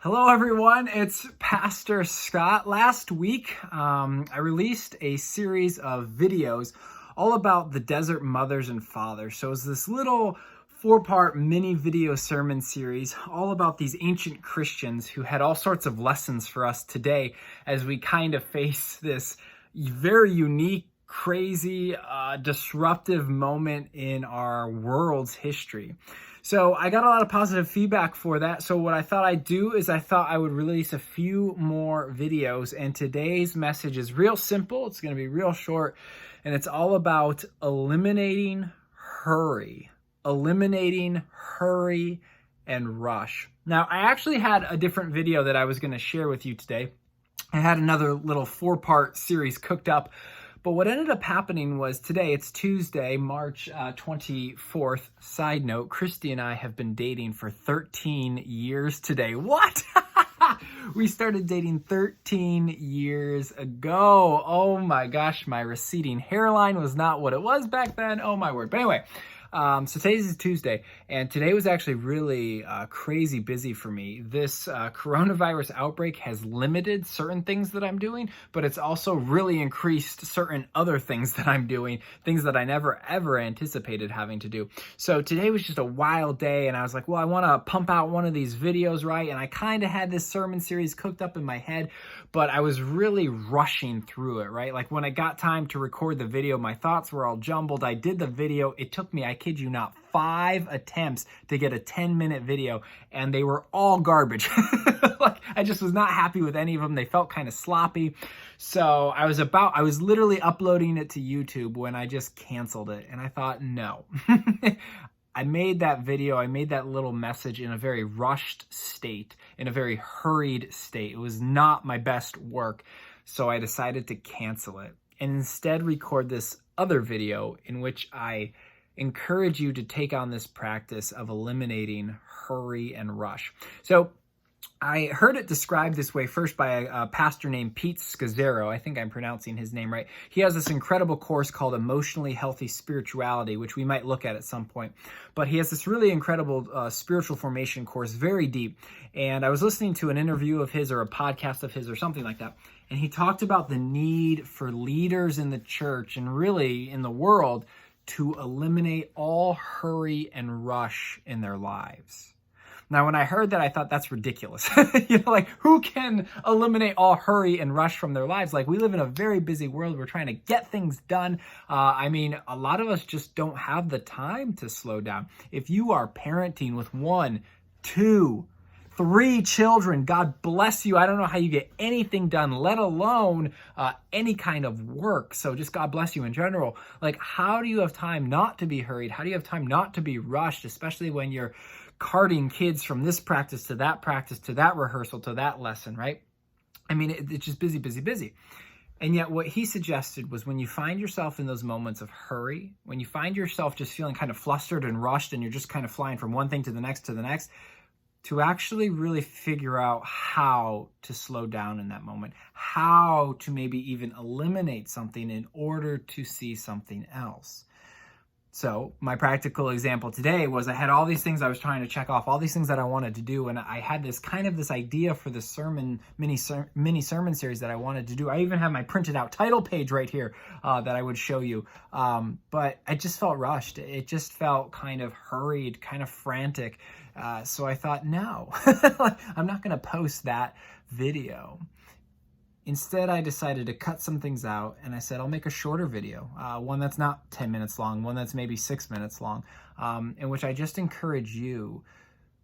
Hello, everyone. It's Pastor Scott. Last week, I released a series of videos all about the Desert Mothers and Fathers. So it's this little four-part mini video sermon series all about these ancient Christians who had all sorts of lessons for us today as we kind of face this very unique, crazy, disruptive moment in our world's history. So I got a lot of positive feedback for that. So what I thought I'd do is I thought I would release a few more videos. And today's message is real simple. It's going to be real short. And it's all about eliminating hurry. Eliminating hurry and rush. Now, I actually had a different video that I was going to share with you today. I had another little four-part series cooked up. But what ended up happening was today, it's Tuesday, March 24th. Side note, Christy and I have been dating for 13 years today. What? We started dating 13 years ago. Oh my gosh, my receding hairline was not what it was back then. Oh my word. But anyway, so today's Tuesday, and today was actually really crazy busy for me. This coronavirus outbreak has limited certain things that I'm doing, but it's also really increased certain other things that I'm doing, things that I never ever anticipated having to do. So today was just a wild day, and I was like, well, I want to pump out one of these videos, right? And I kind of had this sermon series cooked up in my head, but I was really rushing through it, right? Like when I got time to record the video, my thoughts were all jumbled. I did the video. It took me, I kid you not, 5 attempts to get a 10-minute video, and they were all garbage. Like, I just was not happy with any of them. They felt kind of sloppy. So I was literally uploading it to YouTube when I just canceled it, and I thought, no. I made that video, I made that little message in a very rushed state, in a very hurried state. It was not my best work, so I decided to cancel it and instead record this other video in which I encourage you to take on this practice of eliminating hurry and rush. So I heard it described this way first by a pastor named Pete Scazzero. I think I'm pronouncing his name right. He has this incredible course called Emotionally Healthy Spirituality, which we might look at some point. But he has this really incredible spiritual formation course, very deep. And I was listening to an interview of his or a podcast of his or something like that. And he talked about the need for leaders in the church and really in the world to eliminate all hurry and rush in their lives. Now, when I heard that, I thought that's ridiculous. Like, who can eliminate all hurry and rush from their lives? Like, we live in a very busy world. We're trying to get things done. A lot of us just don't have the time to slow down. If you are parenting with 1, 2, 3 children, God bless you. I don't know how you get anything done, let alone any kind of work. So just God bless you in general. Like, how do you have time not to be hurried? How do you have time not to be rushed, especially when you're carting kids from this practice to that rehearsal to that lesson, right? I mean, it's just busy, busy, busy. And yet what he suggested was when you find yourself in those moments of hurry, when you find yourself just feeling kind of flustered and rushed and you're just kind of flying from one thing to the next, to actually really figure out how to slow down in that moment, how to maybe even eliminate something in order to see something else. So my practical example today was I had all these things I was trying to check off, all these things that I wanted to do, and I had this idea for the mini sermon series that I wanted to do. I even have my printed out title page right here that I would show you, but I just felt rushed. It just felt kind of hurried, kind of frantic. So I thought, no, I'm not going to post that video. Instead, I decided to cut some things out, and I said, I'll make a shorter video, one that's not 10 minutes long, one that's maybe 6 minutes long, in which I just encourage you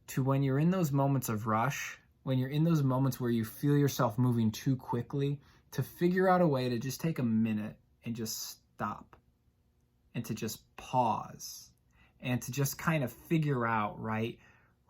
to, when you're in those moments of rush, when you're in those moments where you feel yourself moving too quickly, to figure out a way to just take a minute and just stop, and to just pause, and to just kind of figure out, right,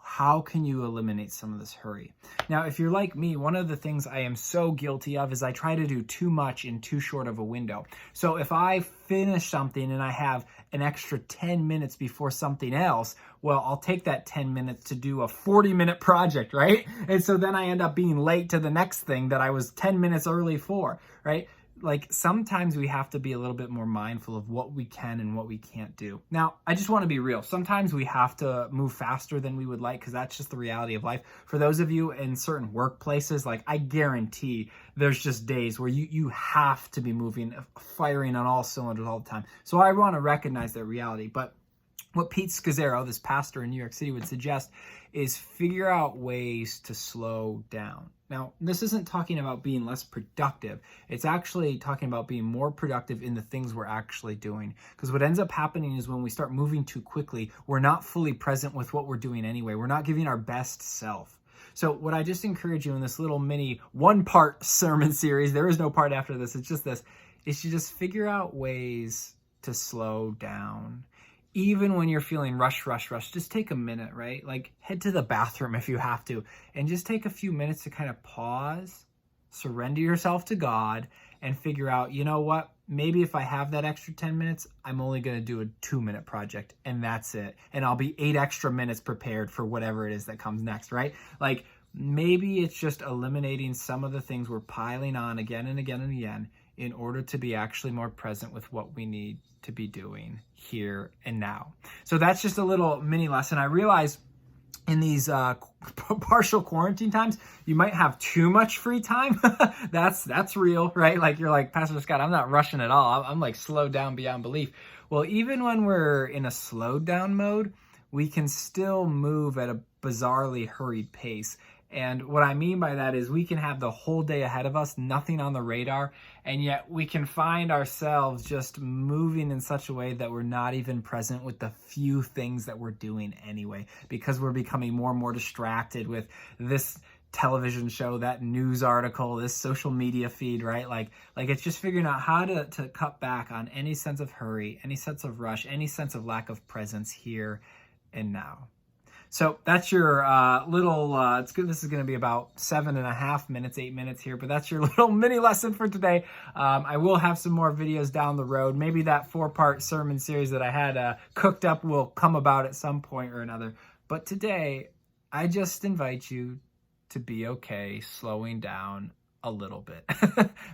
how can you eliminate some of this hurry? Now, if you're like me, one of the things I am so guilty of is I try to do too much in too short of a window. So if I finish something and I have an extra 10 minutes before something else, well, I'll take that 10 minutes to do a 40-minute project, right? And so then I end up being late to the next thing that I was 10 minutes early for, right? like sometimes we have to be a little bit more mindful of what we can and what we can't do. Now, I just want to be real. Sometimes we have to move faster than we would like because that's just the reality of life. For those of you in certain workplaces, like I guarantee there's just days where you have to be moving, firing on all cylinders all the time. So I want to recognize that reality. But what Pete Scazzero, this pastor in New York City, would suggest is figure out ways to slow down. Now, this isn't talking about being less productive. It's actually talking about being more productive in the things we're actually doing. Because what ends up happening is when we start moving too quickly, we're not fully present with what we're doing anyway. We're not giving our best self. So what I just encourage you in this little mini one-part sermon series, there is no part after this, it's just this, is to just figure out ways to slow down. Even when you're feeling rush, just take a minute, right? Like head to the bathroom if you have to, and just take a few minutes to kind of pause, surrender yourself to God, and figure out, you know what? Maybe if I have that extra 10 minutes, I'm only going to do a 2-minute project, and that's it. And I'll be 8 extra minutes prepared for whatever it is that comes next, right? Like maybe it's just eliminating some of the things we're piling on again and again and again in order to be actually more present with what we need to be doing here and now. So that's just a little mini lesson. I realize in these partial quarantine times, you might have too much free time. That's real, right? Like you're like, Pastor Scott, I'm not rushing at all. I'm like slowed down beyond belief. Well, even when we're in a slowed down mode, we can still move at a bizarrely hurried pace. And what I mean by that is we can have the whole day ahead of us, nothing on the radar, and yet we can find ourselves just moving in such a way that we're not even present with the few things that we're doing anyway, because we're becoming more and more distracted with this television show, that news article, this social media feed, right? Like it's just figuring out how to cut back on any sense of hurry, any sense of rush, any sense of lack of presence here and now. So that's your little, it's good. This is going to be about 7.5 minutes, 8 minutes here, but that's your little mini lesson for today. I will have some more videos down the road. Maybe that 4-part sermon series that I had cooked up will come about at some point or another. But today, I just invite you to be okay slowing down a little bit.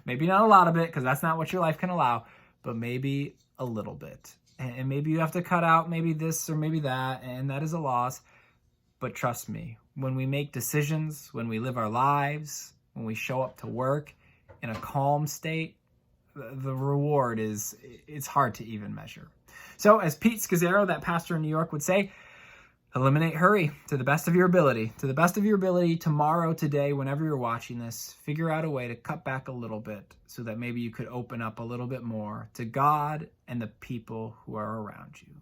Maybe not a lot of it, because that's not what your life can allow, but maybe a little bit. And maybe you have to cut out maybe this or maybe that, and that is a loss. But trust me, when we make decisions, when we live our lives, when we show up to work in a calm state, the reward it's hard to even measure. So as Pete Scazzero, that pastor in New York, would say, eliminate hurry to the best of your ability. To the best of your ability tomorrow, today, whenever you're watching this, figure out a way to cut back a little bit so that maybe you could open up a little bit more to God and the people who are around you.